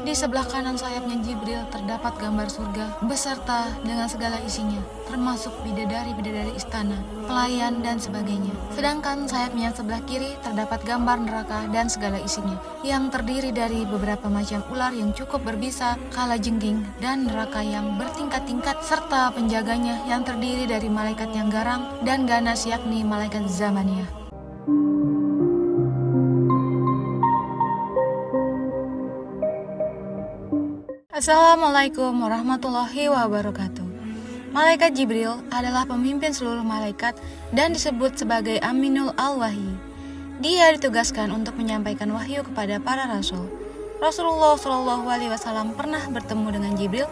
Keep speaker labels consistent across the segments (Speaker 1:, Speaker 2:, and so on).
Speaker 1: Di sebelah kanan sayapnya Jibril terdapat gambar surga beserta dengan segala isinya, termasuk bidadari-bidadari istana, pelayan dan sebagainya. Sedangkan sayapnya sebelah kiri terdapat gambar neraka dan segala isinya, yang terdiri dari beberapa macam ular yang cukup berbisa, kalajengking, dan neraka yang bertingkat-tingkat, serta penjaganya yang terdiri dari malaikat yang garang dan ganas, yakni malaikat zamaniyah. Assalamualaikum warahmatullahi wabarakatuh. Malaikat Jibril adalah pemimpin seluruh malaikat dan disebut sebagai Aminul Al-Wahyi. Dia ditugaskan untuk menyampaikan wahyu kepada para rasul. Rasulullah SAW pernah bertemu dengan Jibril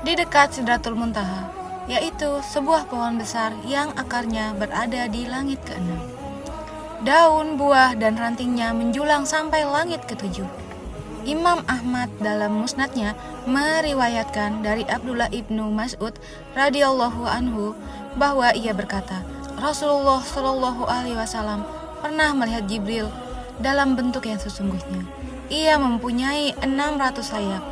Speaker 1: di dekat Sidratul Muntaha, yaitu sebuah pohon besar yang akarnya berada di langit ke-6. Daun, buah, dan rantingnya menjulang sampai langit ke-7. Imam Ahmad dalam musnadnya meriwayatkan dari Abdullah ibnu Mas'ud radhiyallahu anhu bahwa ia berkata, Rasulullah Shallallahu alaihi wasallam pernah melihat Jibril dalam bentuk yang sesungguhnya. Ia mempunyai 600 sayap,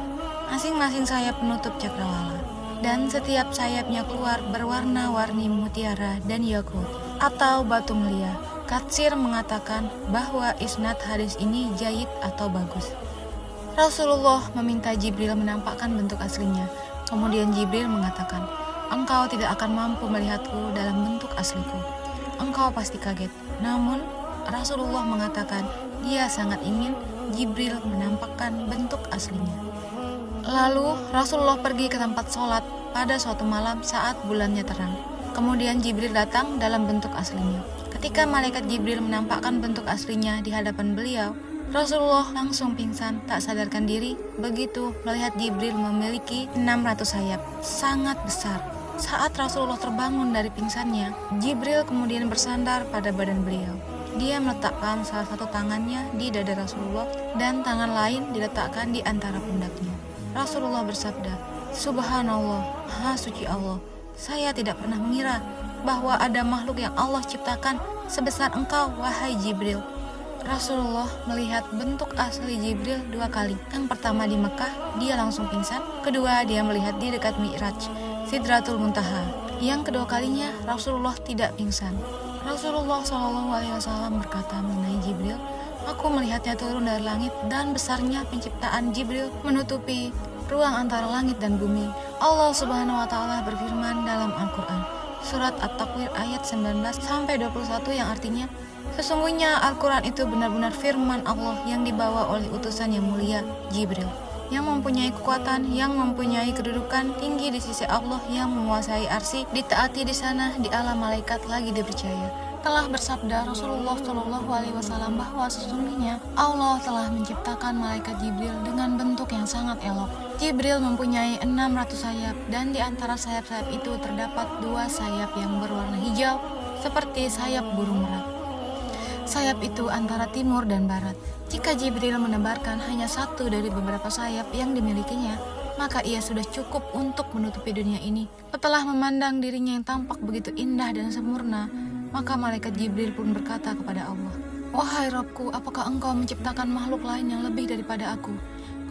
Speaker 1: masing-masing sayap penutup cakrawala, dan setiap sayapnya keluar berwarna-warni mutiara dan yakut atau batu mulia. Katsir mengatakan bahwa isnad hadis ini jayyid atau bagus. Rasulullah meminta Jibril menampakkan bentuk aslinya. Kemudian Jibril mengatakan, engkau tidak akan mampu melihatku dalam bentuk asliku. Engkau pasti kaget. Namun Rasulullah mengatakan dia sangat ingin Jibril menampakkan bentuk aslinya. Lalu Rasulullah pergi ke tempat sholat pada suatu malam saat bulannya terang. Kemudian Jibril datang dalam bentuk aslinya. Ketika malaikat Jibril menampakkan bentuk aslinya di hadapan beliau, Rasulullah langsung pingsan, tak sadarkan diri begitu melihat Jibril memiliki 600 sayap, sangat besar. Saat Rasulullah terbangun dari pingsannya, Jibril kemudian bersandar pada badan beliau. Dia meletakkan salah satu tangannya di dada Rasulullah dan tangan lain diletakkan di antara pundaknya. Rasulullah bersabda, Subhanallah, Maha Suci Allah, saya tidak pernah mengira bahwa ada makhluk yang Allah ciptakan sebesar engkau, wahai Jibril. Rasulullah melihat bentuk asli Jibril 2 kali. Yang pertama di Mekah, dia langsung pingsan. Kedua, dia melihat di dekat Mi'raj, Sidratul Muntaha. Yang kedua kalinya, Rasulullah tidak pingsan. Rasulullah SAW berkata mengenai Jibril, aku melihatnya turun dari langit dan besarnya penciptaan Jibril menutupi ruang antara langit dan bumi. Allah Subhanahu wa Ta'ala berfirman dalam Al-Quran, surat At-Takwir ayat 19-21 yang artinya, sesungguhnya Al-Quran itu benar-benar firman Allah yang dibawa oleh utusan yang mulia, Jibril, yang mempunyai kekuatan, yang mempunyai kedudukan tinggi di sisi Allah, yang menguasai arsy, ditaati di sana, di alam malaikat lagi dipercaya. Telah bersabda Rasulullah SAW bahwa sesungguhnya Allah telah menciptakan malaikat Jibril dengan bentuk yang sangat elok. Jibril mempunyai 600 sayap dan di antara sayap-sayap itu terdapat 2 sayap yang berwarna hijau seperti sayap burung merak. Sayap itu antara timur dan barat. Jika Jibril menebarkan hanya satu dari beberapa sayap yang dimilikinya, maka ia sudah cukup untuk menutupi dunia ini. Setelah memandang dirinya yang tampak begitu indah dan sempurna, maka malaikat Jibril pun berkata kepada Allah, wahai Rabbku, apakah engkau menciptakan makhluk lain yang lebih daripada aku?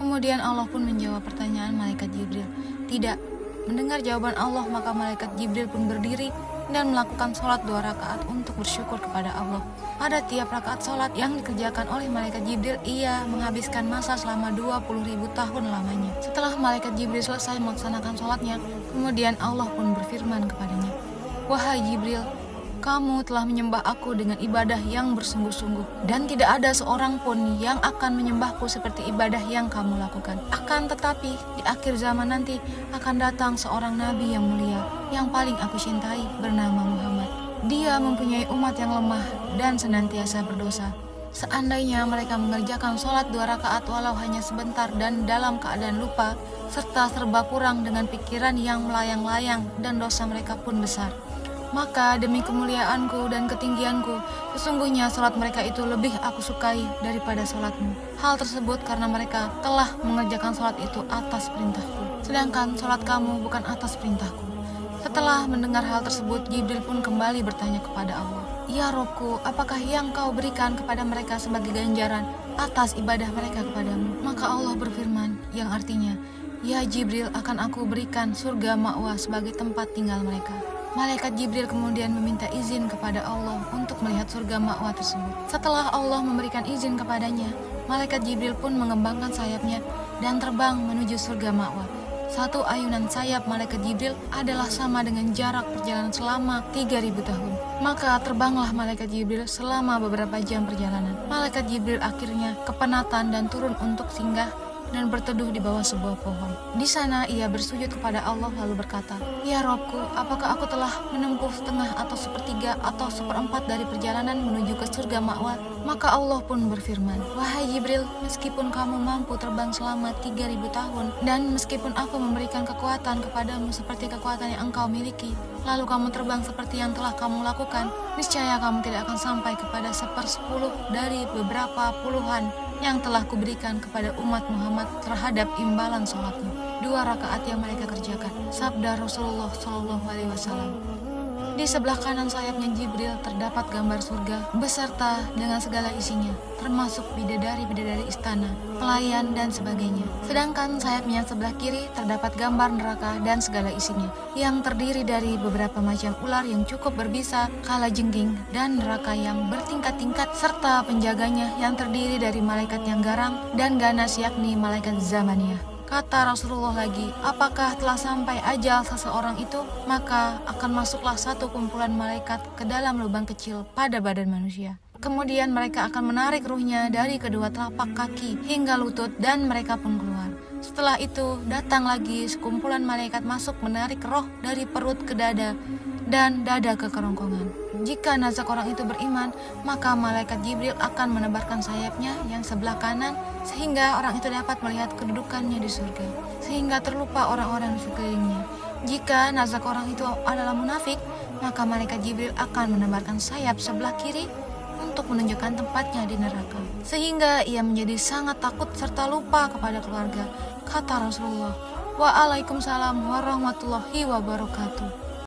Speaker 1: Kemudian Allah pun menjawab pertanyaan malaikat Jibril, tidak. Mendengar jawaban Allah, maka malaikat Jibril pun berdiri dan melakukan sholat 2 rakaat untuk bersyukur kepada Allah. Pada tiap rakaat sholat yang dikerjakan oleh malaikat Jibril, ia menghabiskan masa selama 20.000 tahun lamanya. Setelah malaikat Jibril selesai melaksanakan sholatnya, kemudian Allah pun berfirman kepadanya, wahai Jibril, kamu telah menyembah aku dengan ibadah yang bersungguh-sungguh, dan tidak ada seorang pun yang akan menyembahku seperti ibadah yang kamu lakukan. Akan tetapi, di akhir zaman nanti akan datang seorang nabi yang mulia, yang paling aku cintai, bernama Muhammad. Dia mempunyai umat yang lemah dan senantiasa berdosa. Seandainya mereka mengerjakan sholat 2 rakaat walau hanya sebentar dan dalam keadaan lupa, serta serba kurang dengan pikiran yang melayang-layang, dan dosa mereka pun besar, maka demi kemuliaanku dan ketinggianku, sesungguhnya salat mereka itu lebih aku sukai daripada salatmu. Hal tersebut karena mereka telah mengerjakan salat itu atas perintahku, sedangkan salat kamu bukan atas perintahku. Setelah mendengar hal tersebut, Jibril pun kembali bertanya kepada Allah, ya Robku, apakah yang kau berikan kepada mereka sebagai ganjaran atas ibadah mereka kepadamu? Maka Allah berfirman, yang artinya, "Ya Jibril, akan aku berikan surga ma'wa sebagai tempat tinggal mereka." Malaikat Jibril kemudian meminta izin kepada Allah untuk melihat surga ma'wa tersebut. Setelah Allah memberikan izin kepadanya, Malaikat Jibril pun mengembangkan sayapnya dan terbang menuju surga ma'wa. Satu ayunan sayap Malaikat Jibril adalah sama dengan jarak perjalanan selama 3000 tahun. Maka terbanglah Malaikat Jibril selama beberapa jam perjalanan. Malaikat Jibril akhirnya kepenatan dan turun untuk singgah dan berteduh di bawah sebuah pohon. Di sana ia bersujud kepada Allah lalu berkata, "Ya Robku, apakah aku telah menempuh setengah atau sepertiga atau seperempat dari perjalanan menuju ke surga ma'wa?" Maka Allah pun berfirman, "Wahai Jibril, meskipun kamu mampu terbang selama 3000 tahun, dan meskipun aku memberikan kekuatan kepadamu seperti kekuatan yang engkau miliki, lalu kamu terbang seperti yang telah kamu lakukan, niscaya kamu tidak akan sampai kepada 1/10 dari beberapa puluhan yang telah kuberikan kepada umat Muhammad terhadap imbalan sholatnya." 2 rakaat yang mereka kerjakan. Sabda Rasulullah SAW. Di sebelah kanan sayapnya Jibril terdapat gambar surga beserta dengan segala isinya, termasuk bidadari-bidadari istana, pelayan, dan sebagainya. Sedangkan sayapnya yang sebelah kiri terdapat gambar neraka dan segala isinya, yang terdiri dari beberapa macam ular yang cukup berbisa, kalajengking, dan neraka yang bertingkat-tingkat, serta penjaganya yang terdiri dari malaikat yang garang dan ganas, yakni malaikat zamaniyah. Kata Rasulullah lagi, "Apakah telah sampai ajal seseorang itu? Maka akan masuklah satu kumpulan malaikat ke dalam lubang kecil pada badan manusia. Kemudian mereka akan menarik ruhnya dari kedua telapak kaki hingga lutut dan mereka pun keluar. Setelah itu datang lagi sekumpulan malaikat masuk menarik roh dari perut ke dada dan dada ke kerongkongan. Jika nazak orang itu beriman, maka malaikat Jibril akan menebarkan sayapnya yang sebelah kanan sehingga orang itu dapat melihat kedudukannya di surga, sehingga terlupa orang-orang di sekelilingnya. Jika nazak orang itu adalah munafik, maka malaikat Jibril akan menebarkan sayap sebelah kiri untuk menunjukkan tempatnya di neraka, sehingga ia menjadi sangat takut serta lupa kepada keluarga. Kata Rasulullah, "Waalaikumsalam warahmatullahi wabarakatuh."